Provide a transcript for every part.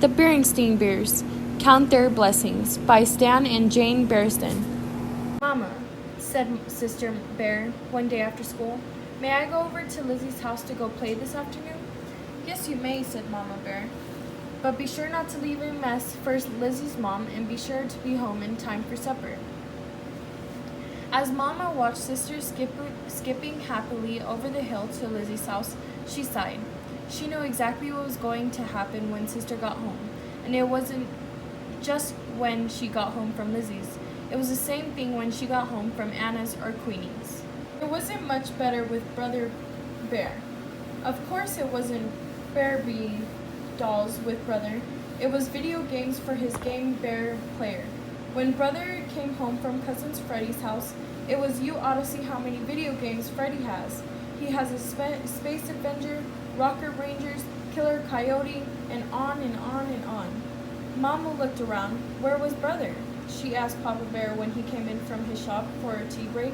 The Berenstain Bears Count Their Blessings by Stan and Jane Berenstain. Mama, said Sister Bear one day after school, may I go over to Lizzie's house to go play this afternoon? Yes, you may, said Mama Bear. But be sure not to leave a mess for Lizzie's mom, and be sure to be home in time for supper. As Mama watched Sister skipping happily over the hill to Lizzie's house, she sighed. She knew exactly what was going to happen when Sister got home, and it wasn't just when she got home from Lizzie's. It was the same thing when she got home from Anna's or Queenie's. It wasn't much better with Brother Bear. Of course it wasn't Barbie dolls with Brother. It was video games for his Game Bear player. When Brother came home from Cousin Freddie's house, it was you ought to see how many video games Freddie has. He has a Space Avenger, Rocket Rangers, Killer Coyote, and on and on and on. Mama looked around. Where was Brother? She asked Papa Bear when he came in from his shop for a tea break.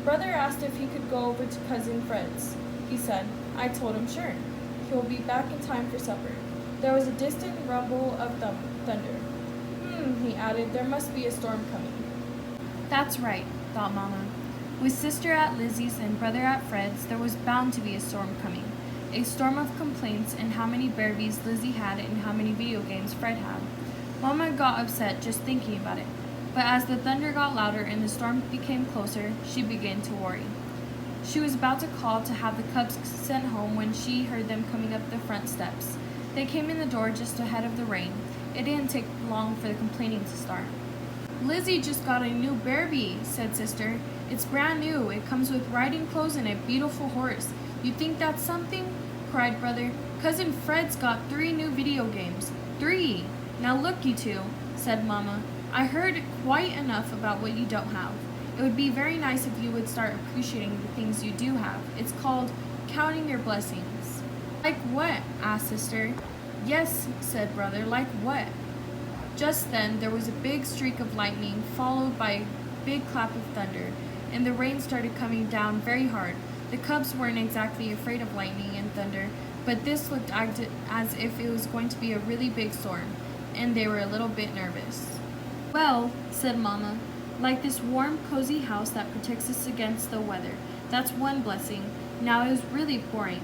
Brother asked if he could go over to Cousin Fred's. He said, I told him sure. He'll be back in time for supper. There was a distant rumble of thunder. He added, there must be a storm coming. That's right, thought Mama. With Sister at Lizzie's and Brother at Fred's, there was bound to be a storm coming. A storm of complaints and how many Barbies Lizzie had and how many video games Fred had. Mama got upset just thinking about it, but as the thunder got louder and the storm became closer, she began to worry. She was about to call to have the cubs sent home when she heard them coming up the front steps. They came in the door just ahead of the rain. It didn't take long for the complaining to start. Lizzie just got a new Barbie, said Sister. It's brand new. It comes with riding clothes and a beautiful horse. You think that's something? Cried Brother. Cousin Fred's got 3 new video games. 3! Now look, you two, said Mama. I heard quite enough about what you don't have. It would be very nice if you would start appreciating the things you do have. It's called counting your blessings. Like what? Asked Sister. Yes, said Brother, like what? Just then there was a big streak of lightning, followed by a big clap of thunder, and the rain started coming down very hard. The cubs weren't exactly afraid of lightning and thunder, but this looked as if it was going to be a really big storm, and they were a little bit nervous. Well, said Mama, like this warm, cozy house that protects us against the weather. That's one blessing. Now it was really pouring.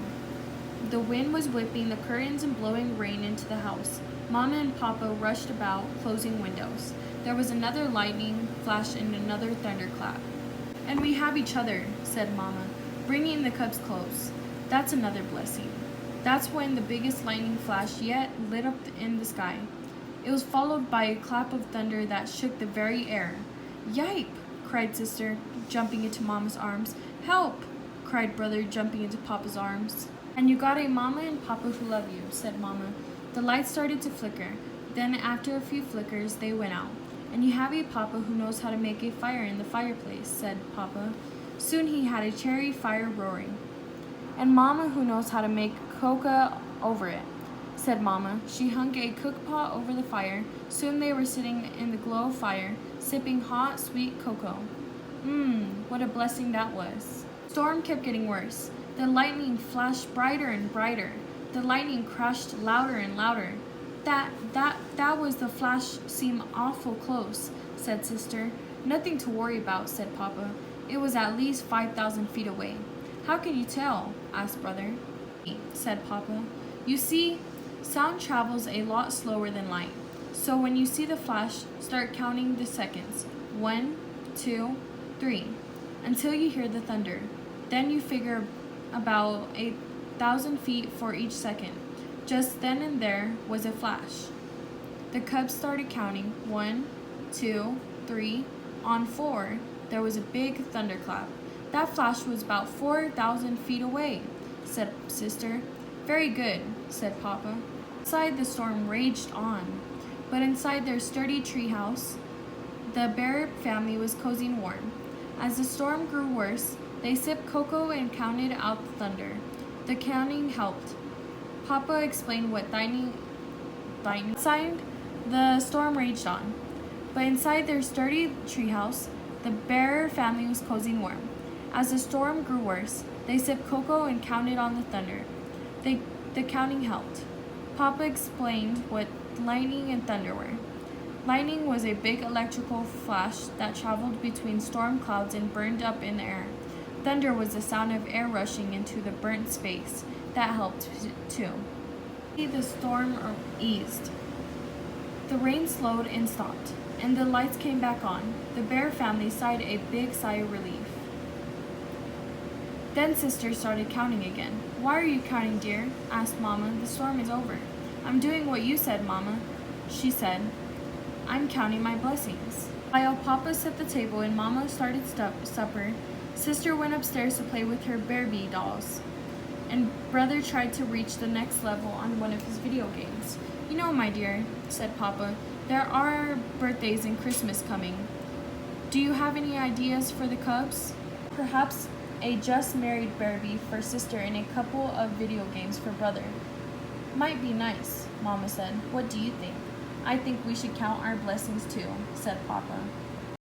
The wind was whipping the curtains and blowing rain into the house. Mama and Papa rushed about, closing windows. There was another lightning flash and another thunderclap. And we have each other, said Mama, bringing the cubs close. That's another blessing. That's when the biggest lightning flash yet lit up in the sky. It was followed by a clap of thunder that shook the very air. Yipe! Cried Sister, jumping into Mama's arms. Help! Cried Brother, jumping into Papa's arms. And you got a Mama and Papa who love you, said Mama. The lights started to flicker. Then after a few flickers, they went out. And you have a Papa who knows how to make a fire in the fireplace, said Papa. Soon he had a cherry fire roaring. And Mama who knows how to make cocoa over it, said Mama. She hung a cook pot over the fire. Soon they were sitting in the glow of fire, sipping hot, sweet cocoa. What a blessing that was. The storm kept getting worse. The lightning flashed brighter and brighter. The lightning crashed louder and louder. That was the flash seemed awful close, said Sister. Nothing to worry about, said Papa. It was at least 5,000 feet away. How can you tell? Asked Brother. Said Papa. You see, sound travels a lot slower than light. So when you see the flash, start counting the seconds. 1, 2, 3, until you hear the thunder. Then you figure about 1,000 feet for each second. Just then and there was a flash. The cubs started counting. 1, 2, 3. On 4, there was a big thunderclap. That flash was about 4,000 feet away, said Sister. Very good, said Papa. Outside the storm raged on, but inside their sturdy treehouse, the Bear family was cozy and warm. As the storm grew worse, they sipped cocoa and counted out the thunder. The counting helped. Papa explained what lightning. Inside, the storm raged on, but inside their sturdy treehouse, the Bear family was cozy and warm. As the storm grew worse, they sipped cocoa and counted on the thunder. The counting helped. Papa explained what lightning and thunder were. Lightning was a big electrical flash that traveled between storm clouds and burned up in the air. Thunder was the sound of air rushing into the burnt space. That helped too. The storm eased. The rain slowed and stopped, and the lights came back on. The Bear family sighed a big sigh of relief. Then Sister started counting again. Why are you counting, dear? Asked Mama. The storm is over. I'm doing what you said, Mama, she said. I'm counting my blessings. While Papa set the table and Mama started supper, Sister went upstairs to play with her Barbie dolls, and Brother tried to reach the next level on one of his video games. You know, my dear, said Papa, there are birthdays and Christmas coming. Do you have any ideas for the Cubs? Perhaps a just married Barbie for Sister and a couple of video games for Brother. Might be nice, Mama said. What do you think? I think we should count our blessings too, said Papa.